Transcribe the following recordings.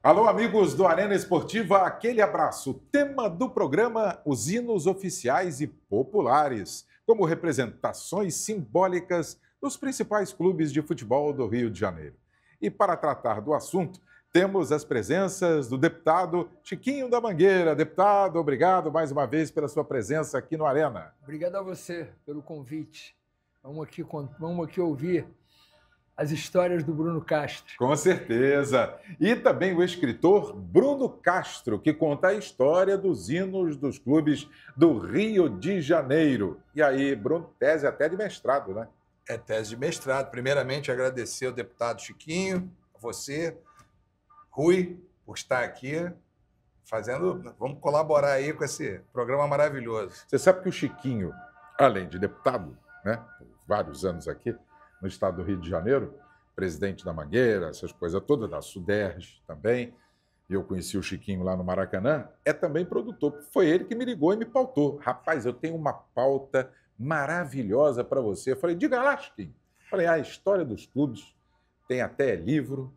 Alô, amigos do Arena Esportiva, aquele abraço. O tema do programa: os hinos oficiais e populares, como representações simbólicas dos principais clubes de futebol do Rio de Janeiro. E para tratar do assunto, temos as presenças do deputado Chiquinho da Mangueira. Deputado, obrigado mais uma vez pela sua presença aqui no Arena. Obrigado a você pelo convite. Vamos aqui ouvir as histórias do Bruno Castro. Com certeza. E também o escritor Bruno Castro, que conta a história dos hinos dos clubes do Rio de Janeiro. E aí, Bruno, tese até de mestrado, né? É tese de mestrado. Primeiramente, agradecer ao deputado Chiquinho, a você, Rui, por estar aqui fazendo. Vamos colaborar aí com esse programa maravilhoso. Você sabe que o Chiquinho, além de deputado, né, por vários anos aqui no estado do Rio de Janeiro, presidente da Mangueira, essas coisas todas, da Suderj também, e eu conheci o Chiquinho lá no Maracanã, é também produtor. Foi ele que me ligou e me pautou. Rapaz, eu tenho uma pauta maravilhosa para você. Eu falei, diga lá, Chiquinho. Eu falei, a história dos clubes, tem até livro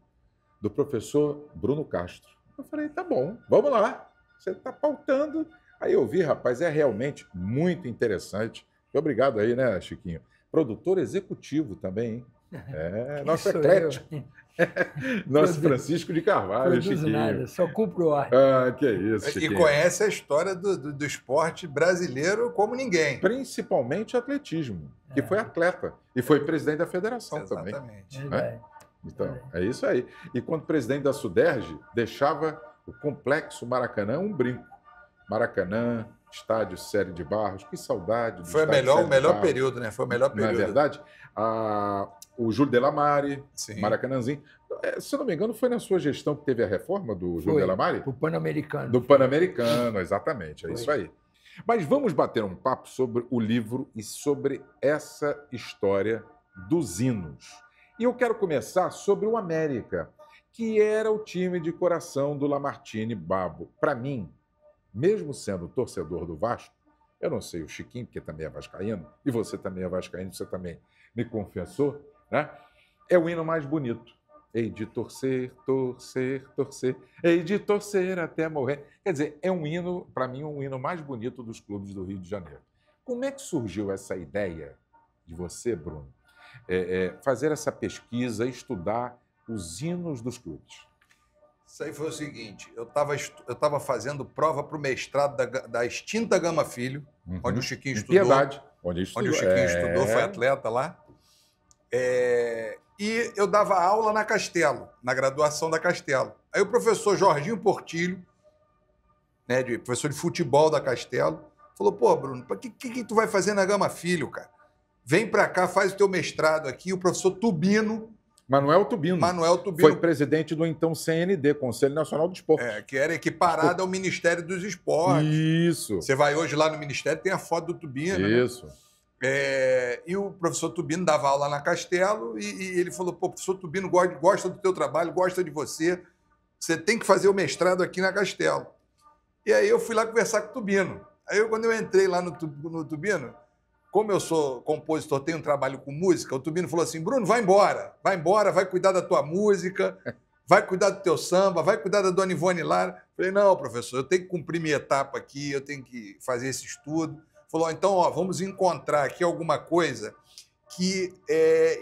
do professor Bruno Castro. Eu falei, tá bom, vamos lá. Você está pautando. Aí eu vi, rapaz, é realmente muito interessante. Obrigado aí, né, Chiquinho? Produtor executivo também, hein? É, nosso eclético. Nosso Francisco de Carvalho, Chiquinho. Nada, só cumpro ordem. Ah, que isso, Chiquinho. E conhece a história do esporte brasileiro como ninguém. Principalmente atletismo, que foi atleta e foi presidente da federação também. Exatamente. Né? Então, é isso aí. E quando presidente da Suderj, deixava o complexo Maracanã um brinco. Maracanã, estádio Série de Barros, que saudade. Foi o melhor período, né? Foi o melhor período. Não é verdade? O Júlio Delamare, Maracanãzinho. Se eu não me engano, foi na sua gestão que teve a reforma do Júlio Delamare? O Pan-Americano. Do Pan-Americano, exatamente. É isso aí. Mas vamos bater um papo sobre o livro e sobre essa história dos hinos. E eu quero começar sobre o América, que era o time de coração do Lamartine Babo. Para mim, mesmo sendo torcedor do Vasco, eu não sei o Chiquinho, porque também é vascaíno, e você também é vascaíno, você também me confessou, né? É o hino mais bonito. Hei de torcer, torcer, torcer, hei de torcer até morrer. Quer dizer, é um hino, para mim, um hino mais bonito dos clubes do Rio de Janeiro. Como é que surgiu essa ideia de você, Bruno, fazer essa pesquisa, estudar os hinos dos clubes? Isso aí foi o seguinte, eu estava fazendo prova para o mestrado da extinta Gama Filho, onde o Chiquinho estudou. Piedade. Onde o Chiquinho estudou, foi atleta lá. E eu dava aula na Castelo, na graduação da Castelo. Aí o professor Jorginho Portilho, né, professor de futebol da Castelo, falou, pô, Bruno, o que tu vai fazer na Gama Filho, cara? Vem para cá, faz o teu mestrado aqui. O professor Tubino... Manuel Tubino. Foi presidente do então CND, Conselho Nacional do Esporte. Que era equiparado ao Ministério dos Esportes. Isso. Você vai hoje lá no Ministério, tem a foto do Tubino. Isso. Né? E o professor Tubino dava aula na Castelo e ele falou, pô, o professor Tubino gosta do teu trabalho, gosta de você, você tem que fazer o mestrado aqui na Castelo. E aí eu fui lá conversar com o Tubino. Aí quando eu entrei lá no Tubino, como eu sou compositor, tenho um trabalho com música, o Tubino falou assim, Bruno, vai embora, vai cuidar da tua música, vai cuidar do teu samba, vai cuidar da Dona Ivone Lara. Falei, não, professor, eu tenho que cumprir minha etapa aqui, eu tenho que fazer esse estudo. Falou, então, vamos encontrar aqui alguma coisa que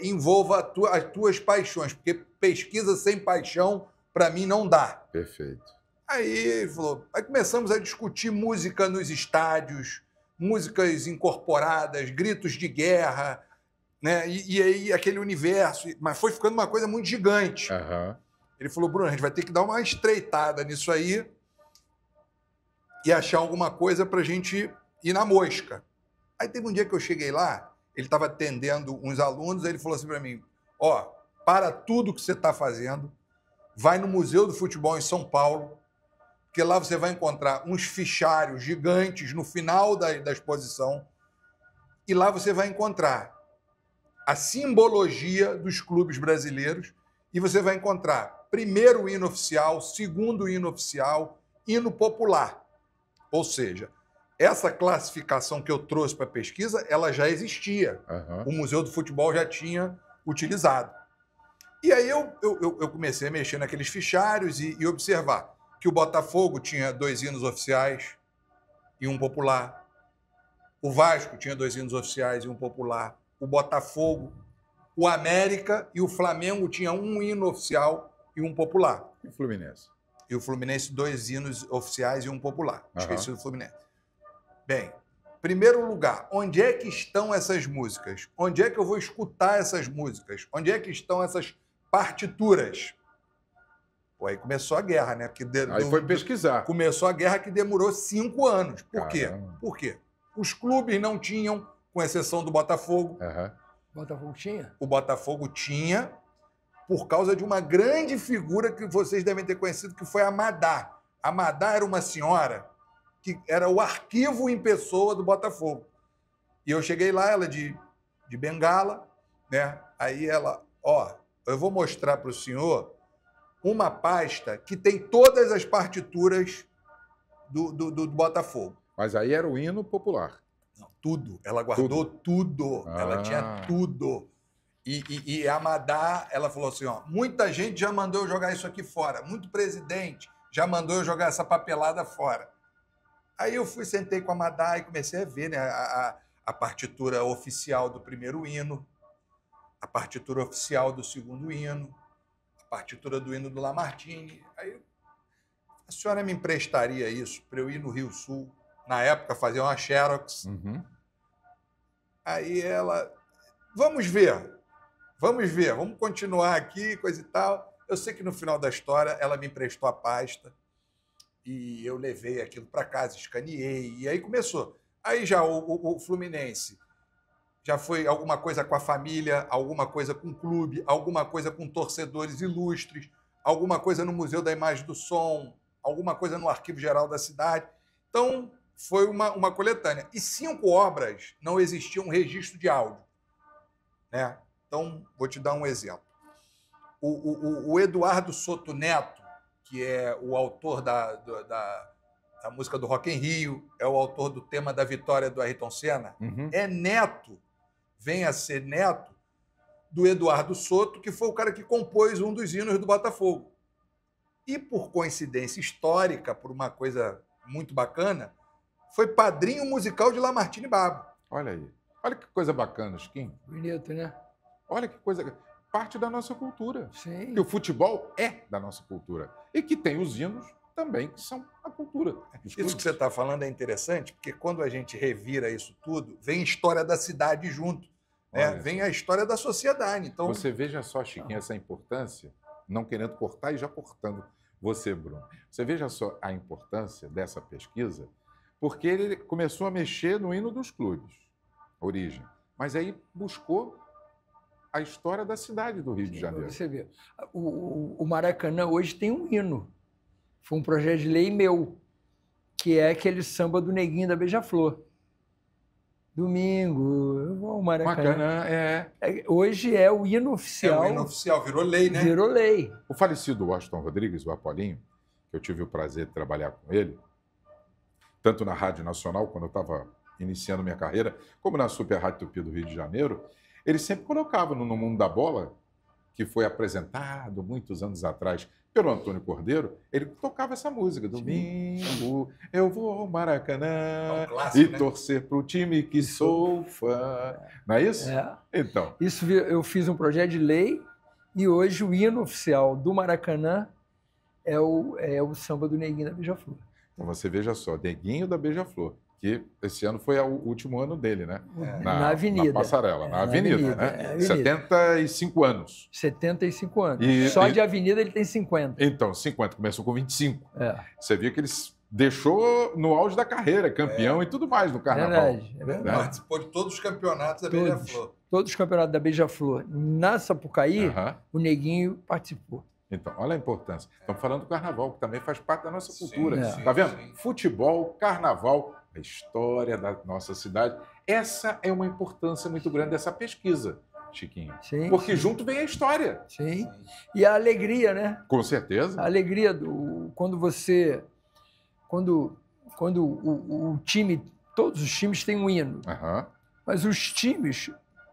envolva as tuas paixões, porque pesquisa sem paixão, para mim, não dá. Perfeito. Aí ele falou, aí começamos a discutir música nos estádios, músicas incorporadas, gritos de guerra, né? E aí aquele universo, mas foi ficando uma coisa muito gigante. Ele falou, Bruno, a gente vai ter que dar uma estreitada nisso aí e achar alguma coisa para a gente ir na mosca. Aí teve um dia que eu cheguei lá, ele estava atendendo uns alunos, aí ele falou assim para mim, para tudo que você está fazendo, vai no Museu do Futebol em São Paulo, porque lá você vai encontrar uns fichários gigantes no final da exposição e lá você vai encontrar a simbologia dos clubes brasileiros e você vai encontrar primeiro o hino oficial, segundo o hino oficial, hino popular. Ou seja, essa classificação que eu trouxe para a pesquisa, ela já existia. O Museu do Futebol já tinha utilizado. E aí eu comecei a mexer naqueles fichários e observar que o Botafogo tinha 2 hinos oficiais e um popular. O Vasco tinha 2 hinos oficiais e um popular. O Botafogo, o América e o Flamengo tinham um hino oficial e um popular. E o Fluminense? E o Fluminense, 2 hinos oficiais e um popular. Esqueci do Fluminense. Bem, primeiro lugar, onde é que estão essas músicas? Onde é que eu vou escutar essas músicas? Onde é que estão essas partituras? Pô, aí começou a guerra, né? Aí foi pesquisar. Começou a guerra que demorou 5 anos. Por quê? Caramba. Por quê? Os clubes não tinham, com exceção do Botafogo. Botafogo tinha? O Botafogo tinha, por causa de uma grande figura que vocês devem ter conhecido, que foi a Madá. A Madá era uma senhora que era o arquivo em pessoa do Botafogo. E eu cheguei lá, ela de bengala, né? Aí ela, eu vou mostrar para o senhor uma pasta que tem todas as partituras do Botafogo. Mas aí era o hino popular. Não, tudo. Ela guardou tudo. Ela tinha tudo. E a Madá, ela falou assim, muita gente já mandou eu jogar isso aqui fora. Muito presidente já mandou eu jogar essa papelada fora. Aí eu sentei com a Madá e comecei a ver, né, a partitura oficial do primeiro hino, a partitura oficial do segundo hino, a partitura do hino do Lamartine. Aí a senhora me emprestaria isso para eu ir no Rio Sul? Na época fazia uma Xerox. Aí ela, vamos ver, vamos continuar aqui, coisa e tal. Eu sei que no final da história ela me emprestou a pasta e eu levei aquilo para casa, escaneei, e aí começou. Aí já o Fluminense já foi alguma coisa com a família, alguma coisa com o clube, alguma coisa com torcedores ilustres, alguma coisa no Museu da Imagem do Som, alguma coisa no Arquivo Geral da cidade. Então, foi uma coletânea. E 5 obras não existia um registro de áudio, né? Então, vou te dar um exemplo. O Eduardo Soto Neto, que é o autor da música do Rock in Rio, é o autor do tema da vitória do Ayrton Senna, é neto, vem a ser neto do Eduardo Soto, que foi o cara que compôs um dos hinos do Botafogo. E, por coincidência histórica, por uma coisa muito bacana, foi padrinho musical de Lamartine Babo. Olha aí. Olha que coisa bacana, Chiquinho. Bonito, né? Olha que coisa... Parte da nossa cultura. Sim. Que o futebol é da nossa cultura. E que tem os hinos também, que são a cultura. Isso que você está falando é interessante, porque quando a gente revira isso tudo, vem a história da cidade junto. Né? Vem a história da sociedade. Então... Você veja só, Chiquinho, essa importância, não querendo cortar e já cortando você, Bruno. Você veja só a importância dessa pesquisa, porque ele começou a mexer no hino dos clubes, origem. Mas aí buscou a história da cidade do Rio de Janeiro. Você vê, o Maracanã hoje tem um hino. Foi um projeto de lei meu, que é aquele samba do Neguinho da Beija-Flor. Domingo, eu vou ao Maracanã. Hoje é o hino oficial. É o hino oficial, virou lei, né? Virou lei. O falecido Washington Rodrigues, o Apolinho, que eu tive o prazer de trabalhar com ele, tanto na Rádio Nacional, quando eu estava iniciando minha carreira, como na Super Rádio Tupi do Rio de Janeiro, ele sempre colocava no Mundo da Bola, que foi apresentado muitos anos atrás pelo Antônio Cordeiro, ele tocava essa música. Domingo, eu vou ao Maracanã clássico, torcer para o time que sou fã. Não é isso? Então. Isso eu fiz um projeto de lei e hoje o hino oficial do Maracanã é o samba do Neguinho da Beija-Flor. Então você veja só, Neguinho da Beija-Flor, que esse ano foi o último ano dele, né? Na Avenida. Na passarela, na Avenida, né? Avenida. 75 anos. 75 anos. Só de Avenida ele tem 50. Então, 50. Começou com 25. Você viu que ele deixou no auge da carreira, campeão e tudo mais no Carnaval. É verdade. Participou de todos os campeonatos da Beija-Flor. Todos os campeonatos da Beija-Flor. Na Sapucaí, o Neguinho participou. Então, olha a importância. Estamos falando do Carnaval, que também faz parte da nossa cultura. Tá vendo? Sim. Futebol, Carnaval, a história da nossa cidade. Essa é uma importância muito grande dessa pesquisa, Chiquinho. Sim, porque junto vem a história. Sim. E a alegria, né? Com certeza. A alegria quando o time, todos os times têm um hino. Mas os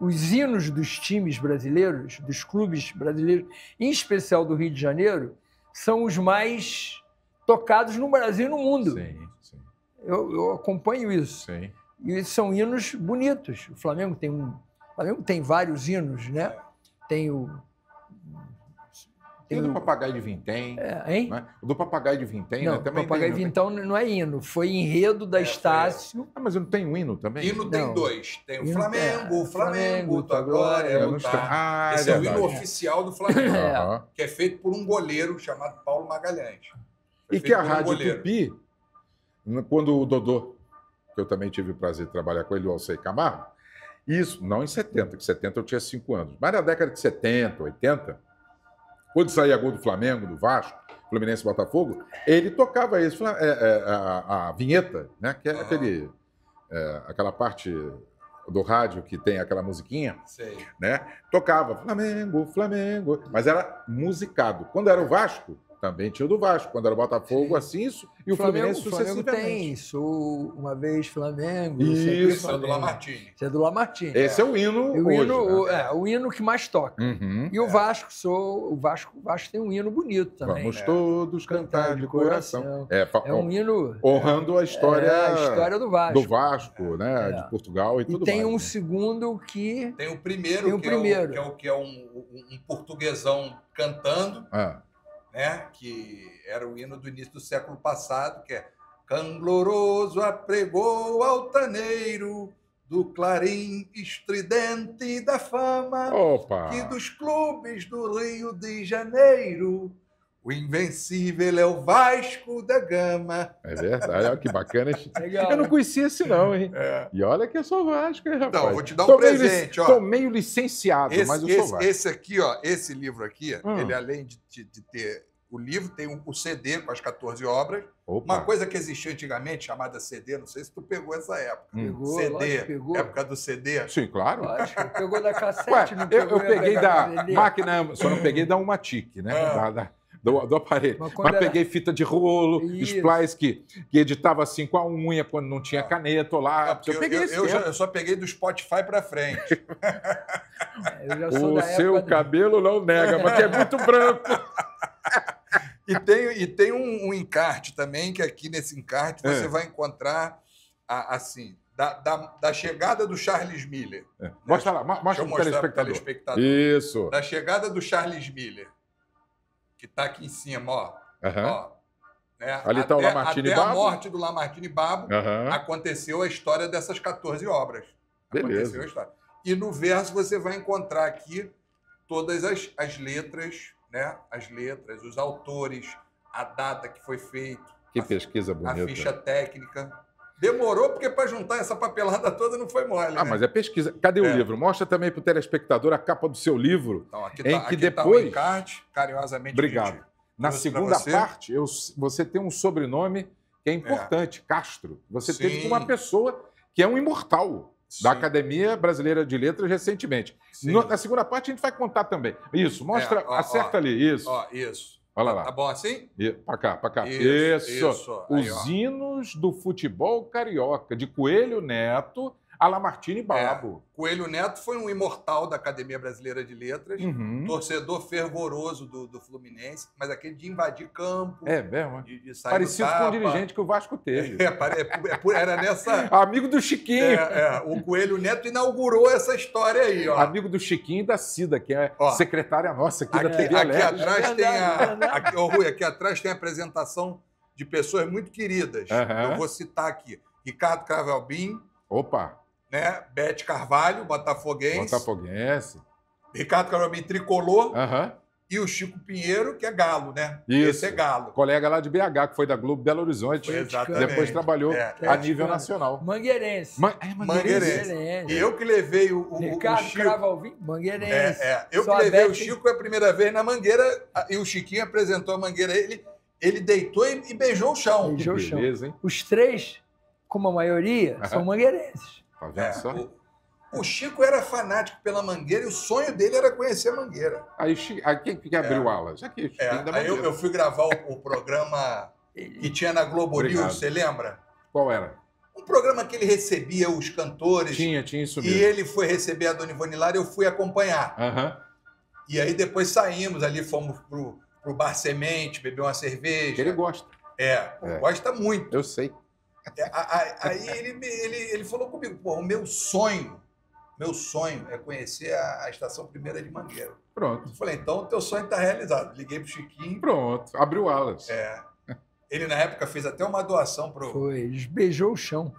os hinos dos times brasileiros, dos clubes brasileiros, em especial do Rio de Janeiro, são os mais tocados no Brasil e no mundo. Sim, sim. Eu acompanho isso. Sim. E são hinos bonitos. O Flamengo tem vários hinos, né? Tem o... E o do Papagaio de Vintém? Hein? Né? O do Papagaio de Vintém, Não, né? Também o Papagaio de tem, Vintém não é hino. Foi enredo da Estácio. Ah, mas não tem um hino também? Hino tem Não. 2. Tem o Hino- Flamengo, Flamengo, tua glória é Eu não lutar. Ah, Esse é o verdade. hino oficial do Flamengo, Aham. que é feito por um goleiro chamado Paulo Magalhães. Foi E feito que a por um Rádio goleiro. Tupi, quando o Dodô, que eu também tive o prazer de trabalhar com ele, o Alcei Camargo, isso, não em 70, que 70 eu tinha 5 anos, mas na década de 70, 80, quando saía gol do Flamengo, do Vasco, Fluminense e Botafogo, ele tocava isso, a vinheta, né? Que é aquela parte do rádio que tem aquela musiquinha, Sei. né? Tocava Flamengo, Flamengo, mas era musicado. Quando era o Vasco, também tinha o do Vasco. Quando era o Botafogo, Sim. assim, isso. E o Fluminense O Flamengo sucessivamente. tem Sou uma vez Flamengo. Isso. sempre Isso é do Flamengo. Lamartine. Isso é do Lamartine. Esse é o hino E o hoje, hino, né? o hino que mais toca. Uhum. E o Vasco, o Vasco tem um hino bonito também. Vamos né? todos cantar de coração. É um hino... Honrando a história, a história do Vasco. do Vasco, né? É. De Portugal e E tudo tem mais. um né? segundo que... Tem o primeiro, Tem o primeiro. que é um portuguesão cantando, Ah, né? Que era o hino do início do século passado, que é Cangloroso apregou altaneiro do clarim estridente da fama opa! que dos clubes do Rio de Janeiro o invencível é o Vasco da Gama. É verdade, olha que bacana. Legal, Eu não né? conhecia esse não, hein? E olha que eu sou Vasco, hein, rapaz? Então, eu vou te dar um Tô meio presente, ó. Tô meio licenciado, mas eu sou Vasco. Esse aqui, ó, esse livro aqui, Hum. ele além de ter o livro, tem o CD com as 14 obras. Opa. Uma coisa que existia antigamente, chamada CD, não sei se tu pegou essa época. Pegou, CD, lógico, pegou. época do CD. Sim, claro. Lógico, pegou da cassete, Ué, não eu pegou peguei da CD. máquina, só não peguei da Umatic, né? Do aparelho. Mas Mas, quando era- peguei fita de rolo, Isso. splice que editava assim com a unha quando não tinha caneta ou lá. Porque eu peguei esse eu tempo. só peguei do Spotify pra frente. Eu já sou O da seu época do- cabelo não nega, mas que é muito branco. E tem um encarte também, que aqui nesse encarte você vai encontrar, assim, da chegada do Charles Miller. Mostra lá, Deixa mostra eu pro mostrar pro telespectador. telespectador. Isso. Da chegada do Charles Miller, que está aqui em cima, ó. Aham. Ó, né? Ali tá o Lamartine até a Babo. morte do Lamartine Babo, Aham. aconteceu a história dessas 14 obras. Beleza. Aconteceu a história. E no verso você vai encontrar aqui todas as letras, né? As letras, os autores, a data que foi feito, Que pesquisa a bonita. ficha técnica. Demorou, porque para juntar essa papelada toda não foi mole. Ah, né? mas é pesquisa. Cadê o É. livro? Mostra também pro telespectador a capa do seu livro. Então, aqui em tá, que aqui tá o depois- encarte, carinhosamente. Obrigado. pedido. Na Trouxe pra segunda você. parte, você tem um sobrenome que é importante, Castro. Você teve Sim. uma pessoa que é um imortal Sim. da Academia Brasileira de Letras recentemente. Sim. Na segunda parte a gente vai contar também. Isso, mostra, É, ó, acerta ó. ali, isso. Ó, isso. Olha lá. Tá bom assim? Pra cá, pra cá. Isso, isso. Aí, Os ó. hinos do futebol carioca, de Coelho Neto a Lamartine Babo. Coelho Neto foi um imortal da Academia Brasileira de Letras, Uhum. torcedor fervoroso do Fluminense, mas aquele de invadir campo, É mesmo, é? de sair Parecido no com o tapa. dirigente que o Vasco teve. Era nessa... Amigo do Chiquinho. O Coelho Neto inaugurou essa história aí, ó. Amigo do Chiquinho e da Cida, que é Ó. secretária nossa aqui da Aqui, TV aqui Alerj. atrás tem Verdade. aqui, ô, Rui, aqui atrás tem a apresentação de pessoas muito queridas. Aham. Eu vou citar aqui. Ricardo Cravelbin, Opa, né? Bete Carvalho, botafoguense. botafoguense. Ricardo Cravelbin, tricolor. Aham. E o Chico Pinheiro, que é galo, né? Isso. Esse é galo. Colega lá de BH, que foi da Globo Belo Horizonte. Foi exatamente. Depois trabalhou É. a Atleticano. nível nacional. Mangueirense. Mangueirense. E eu que levei o Ricardo Chico. Cravalvinho, Mangueirense. Eu que Só a levei o Bete- Chico a primeira vez na Mangueira e o Chiquinho apresentou a Mangueira. Ele deitou e beijou o chão. Beijou o chão. Beleza, hein? Os três, como a maioria, são mangueirenses. Tá vendo É, só? o Chico era fanático pela Mangueira e o sonho dele era conhecer a Mangueira. Aí quem que abriu alas? Aqui, Chiquinho da Aí Mangueira. eu fui gravar o programa que tinha na Globo Obrigado. News, você lembra? Qual era? um programa que ele recebia os cantores. Tinha isso mesmo. E ele foi receber a Dona Ivone Lara, eu fui acompanhar. Aham. E aí depois saímos ali, fomos pro Bar Semente, beber uma cerveja. Ele gosta. Gosta muito. Eu sei. Aí ele falou comigo, pô, o meu sonho é conhecer a Estação Primeira de Mangueira. Pronto. Eu falei, então o teu sonho está realizado. Liguei pro Chiquinho. Pronto, abriu alas. Ele, na época, fez até uma doação pro... Foi, beijou o chão.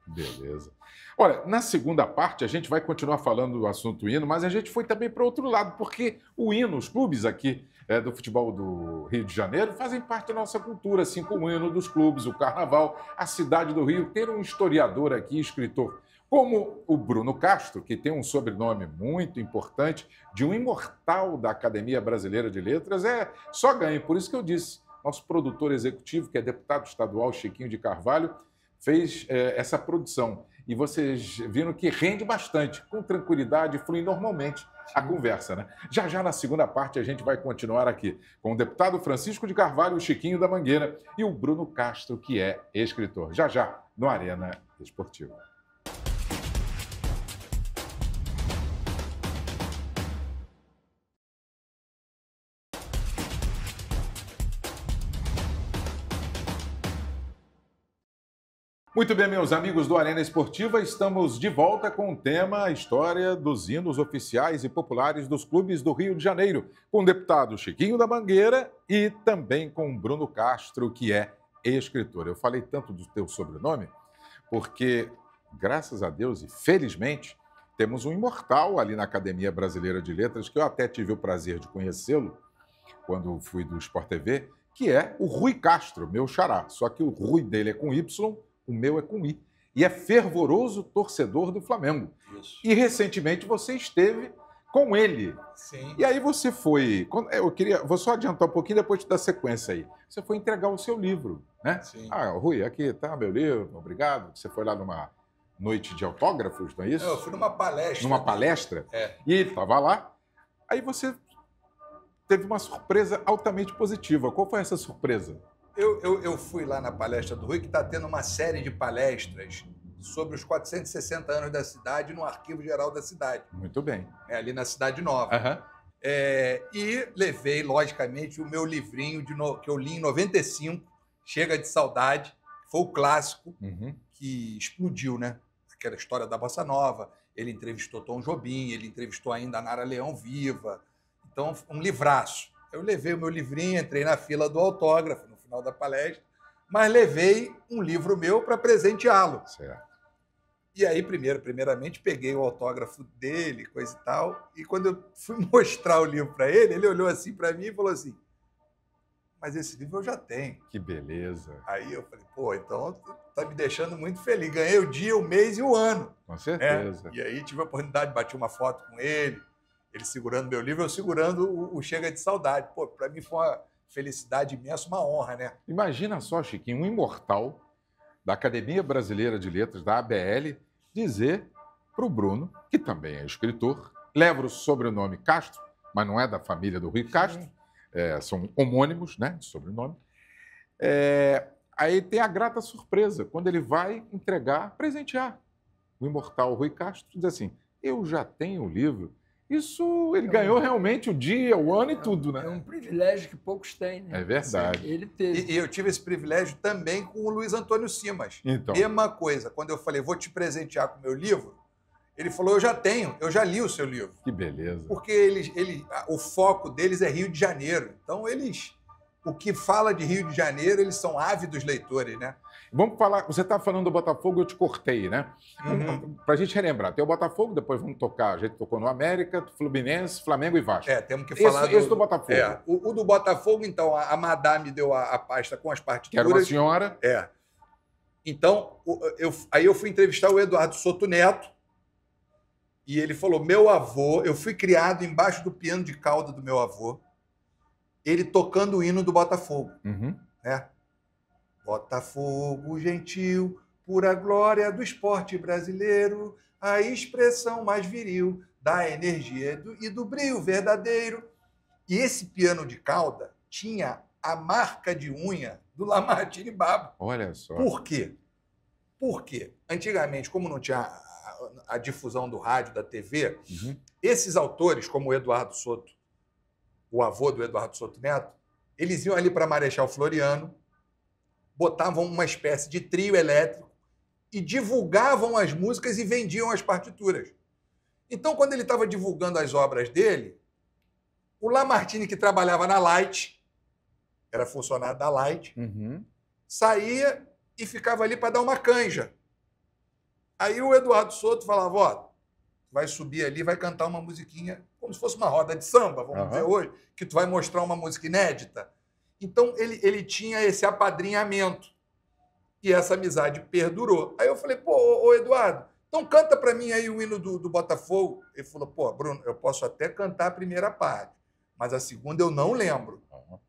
Beleza. Olha, na segunda parte a gente vai continuar falando do assunto hino, mas a gente foi também para outro lado, porque o hino, os clubes aqui do futebol do Rio de Janeiro fazem parte da nossa cultura, assim como o hino dos clubes, o carnaval, a cidade do Rio. Ter um historiador aqui, escritor, como o Bruno Castro, que tem um sobrenome muito importante, de um imortal da Academia Brasileira de Letras, é só ganho. Por isso que eu disse, nosso produtor executivo, que é deputado estadual Chiquinho de Carvalho, fez essa produção. E vocês viram que rende bastante, com tranquilidade, flui normalmente a conversa, né? Já na segunda parte a gente vai continuar aqui com o deputado Francisco de Carvalho, o Chiquinho da Mangueira e o Bruno Castro, que é escritor. Já, no Arena Esportiva. Muito bem, meus amigos do Arena Esportiva, estamos de volta com o tema História dos hinos oficiais e populares dos clubes do Rio de Janeiro, com o deputado Chiquinho da Mangueira e também com o Bruno Castro, que é escritor. Eu falei tanto do teu sobrenome porque, graças a Deus e felizmente, temos um imortal ali na Academia Brasileira de Letras, que eu até tive o prazer de conhecê-lo quando fui do Sport TV, que é o Rui Castro, meu xará. Só que o Rui dele é com Y, o meu é com I. E é fervoroso torcedor do Flamengo. Isso. E recentemente você esteve com ele. Sim. E aí você foi... Vou só adiantar um pouquinho, depois te dar sequência aí. Você foi entregar o seu livro, né? Sim. Rui, aqui tá meu livro, obrigado. Você foi lá numa noite de autógrafos, não é isso? Eu fui numa palestra. Numa palestra? E ele estava lá. Aí você teve uma surpresa altamente positiva. Qual foi essa surpresa? Eu fui lá na palestra do Rui, que está tendo uma série de palestras sobre os 460 anos da cidade no Arquivo Geral da cidade. Muito bem. Ali na Cidade Nova. Uhum. E levei, logicamente, o meu livrinho que eu li em 95, Chega de Saudade, que foi o clássico que explodiu, né? Aquela história da Bossa Nova. Ele entrevistou Tom Jobim, ele entrevistou ainda a Nara Leão viva. Então, um livraço. Eu levei o meu livrinho, entrei na fila do autógrafo no final da palestra, mas levei um livro meu para presenteá-lo. Certo. E aí, primeiramente, peguei o autógrafo dele, coisa e tal, e quando eu fui mostrar o livro para ele, ele olhou assim para mim e falou assim, mas esse livro eu já tenho. Que beleza. Aí eu falei, pô, então tá me deixando muito feliz. Ganhei o dia, o mês e o ano. Com certeza. E aí tive a oportunidade de bater uma foto com ele segurando meu livro, eu segurando o Chega de Saudade. Pô, para mim foi uma felicidade imensa, uma honra, né? Imagina só, Chiquinho, um imortal da Academia Brasileira de Letras, da ABL, dizer para o Bruno, que também é escritor, leva o sobrenome Castro, mas não é da família do Rui Castro, são homônimos, né, de sobrenome. Aí tem a grata surpresa, quando ele vai presentear o imortal Rui Castro, diz assim, eu já tenho o livro. Isso, ele ganhou realmente o dia, o ano e tudo, né? É um privilégio que poucos têm, né? É verdade. Ele teve. E eu tive esse privilégio também com o Luiz Antônio Simas. Então. Mesma coisa. Quando eu falei, vou te presentear com o meu livro, ele falou, eu já tenho, eu já li o seu livro. Que beleza. Porque o foco deles é Rio de Janeiro. Então, o que fala de Rio de Janeiro, eles são ávidos leitores, né? Vamos falar, você está falando do Botafogo, eu te cortei, né? Para a gente relembrar, tem o Botafogo, depois vamos tocar, a gente tocou no América, Fluminense, Flamengo e Vasco. Temos que falar esse do Botafogo. O do Botafogo, então, a madame deu a pasta com as partituras. Que era uma senhora. Então, aí eu fui entrevistar o Eduardo Soto Neto, e ele falou, meu avô, eu fui criado embaixo do piano de cauda do meu avô, ele tocando o hino do Botafogo, né? Botafogo gentil, pura glória do esporte brasileiro, a expressão mais viril da energia e do brio verdadeiro. E esse piano de cauda tinha a marca de unha do Lamartine Babo. Olha só. Por quê? Por quê? Antigamente, como não tinha a difusão do rádio, da TV, esses autores, como o Eduardo Soto, o avô do Eduardo Soto Neto, eles iam ali para Marechal Floriano, botavam uma espécie de trio elétrico e divulgavam as músicas e vendiam as partituras. Então, quando ele estava divulgando as obras dele, o Lamartine, que trabalhava na Light, era funcionário da Light, saía e ficava ali para dar uma canja. Aí o Eduardo Soto falava, ó, vai subir ali, vai cantar uma musiquinha, como se fosse uma roda de samba, vamos dizer hoje, que tu vai mostrar uma música inédita. Então, ele tinha esse apadrinhamento. E essa amizade perdurou. Aí eu falei, pô, ô Eduardo, então canta para mim aí o hino do Botafogo. Ele falou, pô, Bruno, eu posso até cantar a primeira parte, mas a segunda eu não lembro. Eu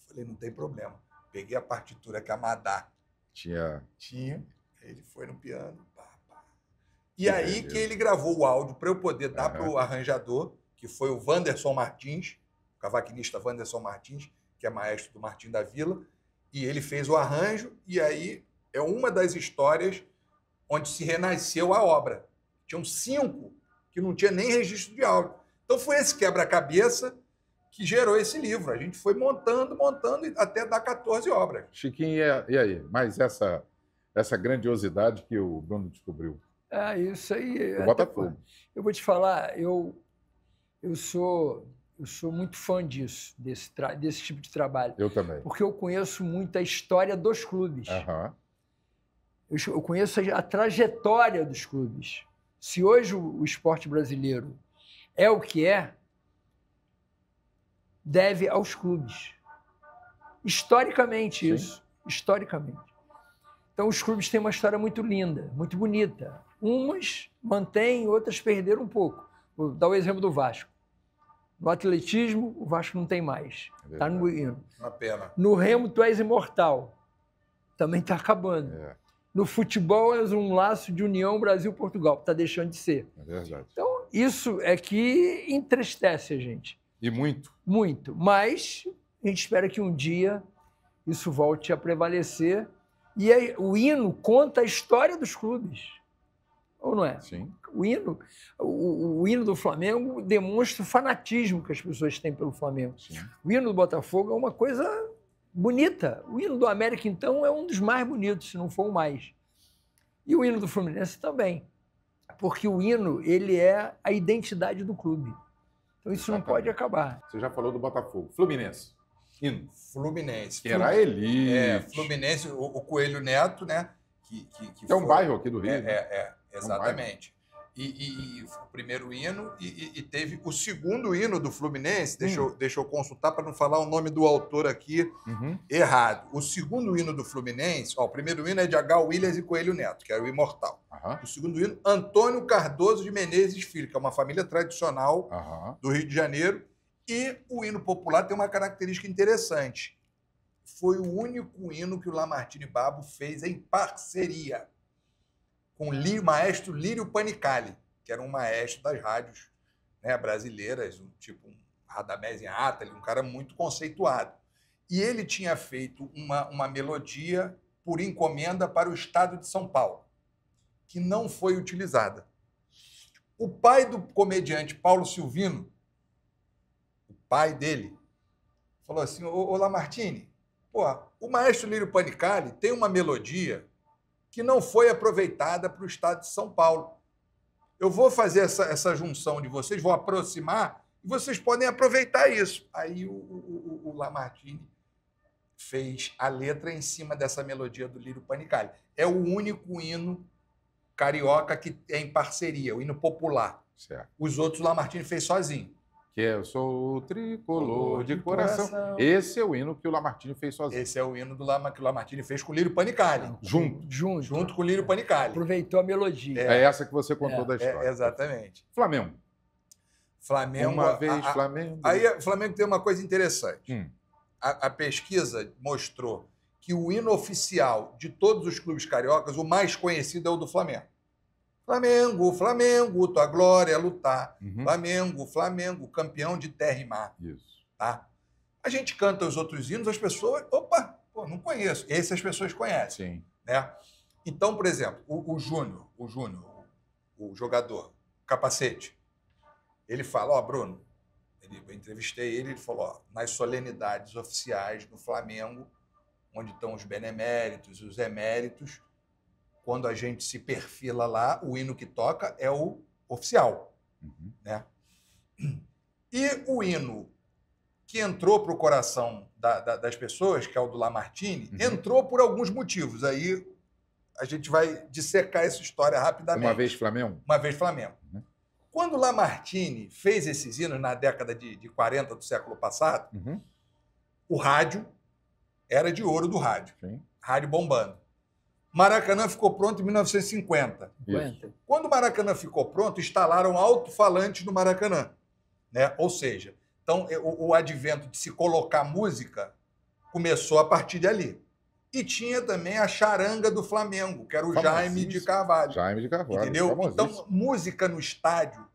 falei, não tem problema. Peguei a partitura que a Madá tinha. Ele foi no piano. E aí que ele gravou o áudio para eu poder dar para o arranjador, que foi o Wanderson Martins, o cavaquinista Wanderson Martins, que é maestro do Martim da Vila, e ele fez o arranjo, e aí é uma das histórias onde se renasceu a obra. Tinham 5 que não tinha nem registro de áudio. Então foi esse quebra-cabeça que gerou esse livro. A gente foi montando, até dar 14 obras. Chiquinho, e aí? Mas essa grandiosidade que o Bruno descobriu. Isso aí. O Botafogo. Eu vou te falar, eu sou muito fã disso, desse tipo de trabalho. Eu também. Porque eu conheço muito a história dos clubes. Eu conheço a trajetória dos clubes. Se hoje o esporte brasileiro é o que é, deve aos clubes. Historicamente, isso. Historicamente. Então, os clubes têm uma história muito linda, muito bonita. Umas mantêm, outras perderam um pouco. Vou dar o exemplo do Vasco. No atletismo, o Vasco não tem mais. Está no hino. Uma pena. No remo, tu és imortal. Também está acabando. No futebol, és um laço de união Brasil-Portugal. Está deixando de ser. É verdade. Então, isso é que entristece a gente. E muito. Muito. Mas a gente espera que um dia isso volte a prevalecer. E aí, o hino conta a história dos clubes. Ou não é? Sim. O hino do Flamengo demonstra o fanatismo que as pessoas têm pelo Flamengo. Sim. O hino do Botafogo é uma coisa bonita. O hino do América, então, é um dos mais bonitos, se não for o mais. E o hino do Fluminense também. Porque o hino, ele é a identidade do clube. Então isso não pode acabar. Você já falou do Botafogo. Fluminense. Hino. Fluminense. Que era a elite. Fluminense, o Coelho Neto, né? Que é um bairro aqui do Rio. Exatamente. E o primeiro hino, e teve o segundo hino do Fluminense, deixa eu consultar para não falar o nome do autor aqui errado. O segundo hino do Fluminense, o primeiro hino é de H. Williams e Coelho Neto, que era o Imortal. O segundo hino, Antônio Cardoso de Menezes Filho, que é uma família tradicional do Rio de Janeiro. E o hino popular tem uma característica interessante. Foi o único hino que o Lamartine Babo fez em parceria com o maestro Lírio Panicali, que era um maestro das rádios, né, brasileiras, tipo um Radamés em Atali, um cara muito conceituado. E ele tinha feito uma melodia por encomenda para o estado de São Paulo, que não foi utilizada. O pai do comediante Paulo Silvino, o pai dele, falou assim, ô Lamartine, o maestro Lírio Panicali tem uma melodia que não foi aproveitada para o estado de São Paulo. Eu vou fazer essa junção de vocês, vou aproximar, e vocês podem aproveitar isso. Aí o Lamartine fez a letra em cima dessa melodia do Lírio Panicali. É o único hino carioca que é em parceria, o hino popular. Certo. Os outros o Lamartine fez sozinho. Que eu sou o tricolor de coração. Esse é o hino que o Lamartine fez sozinho. Esse é o hino que o Lamartine fez com o Lírio Panicali. Junto com o Lírio Panicali. Aproveitou a melodia. É essa que você contou da história. Exatamente. Flamengo. Uma vez Flamengo. Aí o Flamengo tem uma coisa interessante. A pesquisa mostrou que o hino oficial de todos os clubes cariocas, o mais conhecido é o do Flamengo. Flamengo, Flamengo, tua glória é lutar. Flamengo, Flamengo, campeão de terra e mar. Isso. Tá? A gente canta os outros hinos, as pessoas... não conheço. Esse as pessoas conhecem. Sim. Né? Então, por exemplo, o Júnior, o jogador, o Capacete, ele fala, Bruno, eu entrevistei ele falou, nas solenidades oficiais do Flamengo, onde estão os beneméritos e os eméritos, quando a gente se perfila lá, o hino que toca é o oficial. Uhum. Né? E o hino que entrou para o coração das pessoas, que é o do Lamartine, entrou por alguns motivos. Aí a gente vai dissecar essa história rapidamente. Uma vez Flamengo? Uma vez Flamengo. Uhum. Quando Lamartine fez esses hinos na década de 40 do século passado, o rádio era de ouro do rádio. Sim. Rádio bombando. Maracanã ficou pronto em 1950. Isso. Quando o Maracanã ficou pronto, instalaram alto-falantes no Maracanã. Né? Ou seja, então, o advento de se colocar música começou a partir dali. E tinha também a charanga do Flamengo, que era o Jaime de Carvalho. Jaime de Carvalho. Entendeu? Então, música no estádio,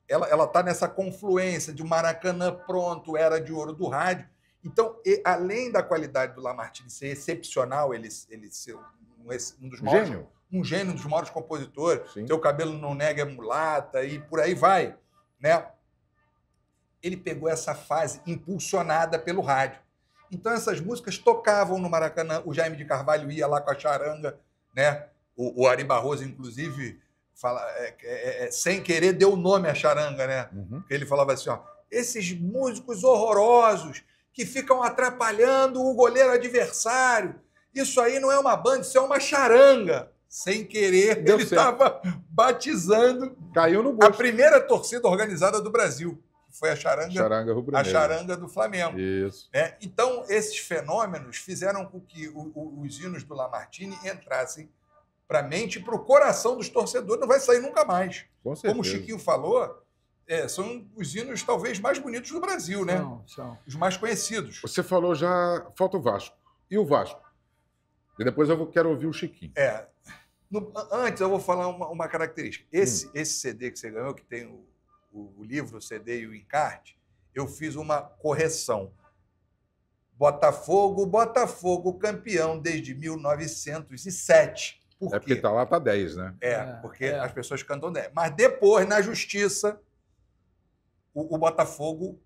ela está nessa confluência de Maracanã pronto, era de ouro do rádio. Então, além da qualidade do Lamartine ser excepcional, ele ser um dos maiores, um gênio dos maiores compositores, Teu Cabelo Não Nega é Mulata e por aí vai, né? Ele pegou essa fase impulsionada pelo rádio. Então, essas músicas tocavam no Maracanã. O Jaime de Carvalho ia lá com a charanga, né? O Ari Barroso, inclusive, fala, sem querer, deu nome à charanga, né? Ele falava assim, esses músicos horrorosos que ficam atrapalhando o goleiro adversário. Isso aí não é uma banda, isso é uma charanga. Sem querer, ele estava batizando Caiu no gosto. A primeira torcida organizada do Brasil. Foi a charanga do Flamengo. Isso. Então, esses fenômenos fizeram com que os hinos do Lamartine entrassem para a mente e para o coração dos torcedores. Não vai sair nunca mais. Com certeza. Como o Chiquinho falou, são os hinos talvez mais bonitos do Brasil, né? São. Os mais conhecidos. Você falou já, falta o Vasco. E o Vasco? E depois eu quero ouvir o Chiquinho. Antes eu vou falar uma característica. Esse CD que você ganhou, que tem o livro, o CD e o encarte, eu fiz uma correção. Botafogo, campeão desde 1907. Por quê? Porque tá lá, tá 10, né? Porque as pessoas cantam 10. Mas depois, na justiça, o Botafogo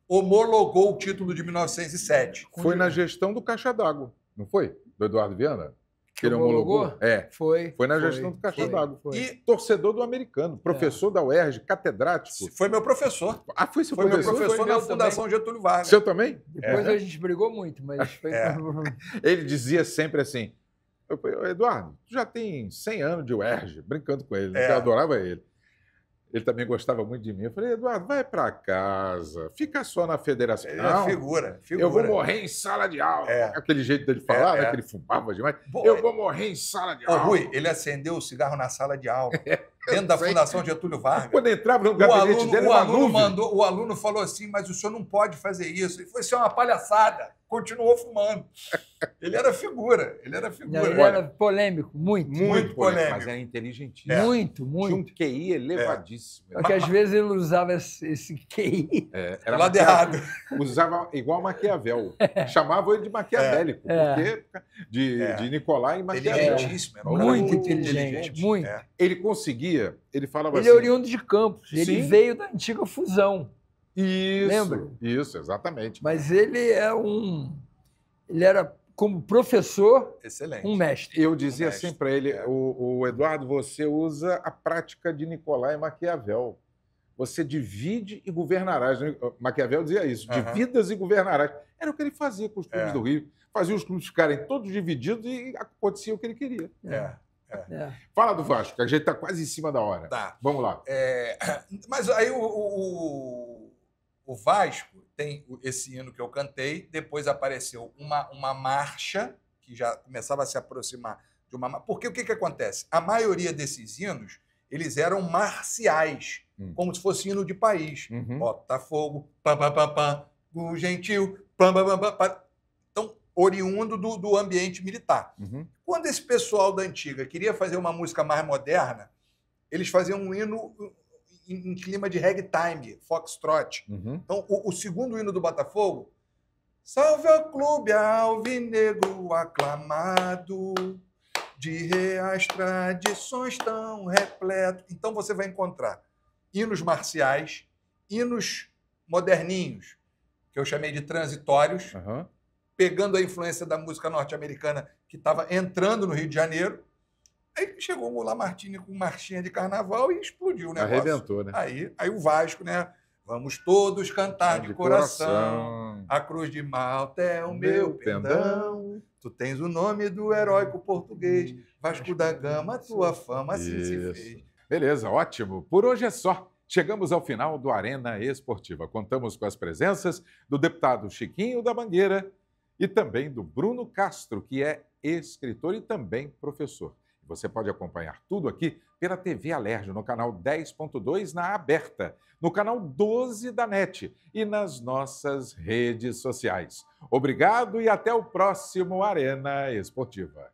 homologou o título de 1907. Foi na gestão do Caixa d'Água, não foi? Do Eduardo Viana? Que ele homologou? Foi na gestão do Caixa d'Água. E torcedor do Americano, professor da UERJ, catedrático. Foi meu professor. Foi seu professor? Foi meu professor na Fundação Getúlio Vargas. Seu também? Depois a gente brigou muito, mas foi... Ele dizia sempre assim, Eduardo, tu já tem 100 anos de UERJ, brincando com ele, eu adorava ele. Ele também gostava muito de mim. Eu falei, Eduardo, vai para casa, fica só na federação. Ele é figura. Eu vou morrer em sala de aula. Aquele jeito dele falar, né, que ele fumava demais. Eu vou morrer em sala de aula. Rui, ele acendeu o cigarro na sala de aula, dentro da Fundação Getúlio Vargas. Quando entrava no gabinete dele, o aluno falou assim, mas o senhor não pode fazer isso. Ele falou, isso é uma palhaçada. Continuou fumando. Ele era figura. Ele era polêmico, muito polêmico. Mas era inteligentíssimo. Muito. Tinha um QI elevadíssimo. Porque às vezes ele usava esse QI. Era lado errado. Usava igual Maquiavel. Chamavam ele de maquiavélico. Porque de Nicolai e Maquiavel. Inteligentíssimo. Muito inteligente. Muito. Ele conseguia, ele falava assim... Ele é oriundo de Campos. Ele veio da antiga fusão. Isso. Lembra? Isso, exatamente. Mas ele ele era, como professor, excelente, um mestre. Eu dizia assim para ele, o Eduardo, você usa a prática de Nicolai e Maquiavel. Você divide e governarás. Maquiavel dizia isso, dividas e governarás. Era o que ele fazia com os clubes do Rio. Fazia os clubes ficarem todos divididos e acontecia o que ele queria. Fala do Vasco, que a gente está quase em cima da hora. Tá. Vamos lá. Mas aí o Vasco tem esse hino que eu cantei, depois apareceu uma marcha, que já começava a se aproximar de uma marcha. Porque o que acontece? A maioria desses hinos, eles eram marciais, como se fosse hino de país. Botafogo, pam, pam, pam, pam, o gentil, pam, pam, pam, pam. Então, oriundo do ambiente militar. Quando esse pessoal da antiga queria fazer uma música mais moderna, eles faziam um hino em clima de ragtime, foxtrot. Então, o segundo hino do Botafogo, salve ao clube alvinegro aclamado, de reais tradições tão repleto. Então você vai encontrar hinos marciais, hinos moderninhos, que eu chamei de transitórios, pegando a influência da música norte-americana que estava entrando no Rio de Janeiro. Aí chegou o Lamartine com marchinha de carnaval e explodiu o negócio. Arrebentou, né? Aí o Vasco, né? Vamos todos cantar de coração. A cruz de Malta é o meu pendão. Tu tens o nome do heróico português. Vasco da Gama, tua fama assim se fez. Beleza, ótimo. Por hoje é só. Chegamos ao final do Arena Esportiva. Contamos com as presenças do deputado Chiquinho da Mangueira e também do Bruno Castro, que é escritor e também professor. Você pode acompanhar tudo aqui pela TV Alerj, no canal 10.2 na Aberta, no canal 12 da NET e nas nossas redes sociais. Obrigado e até o próximo Arena Esportiva.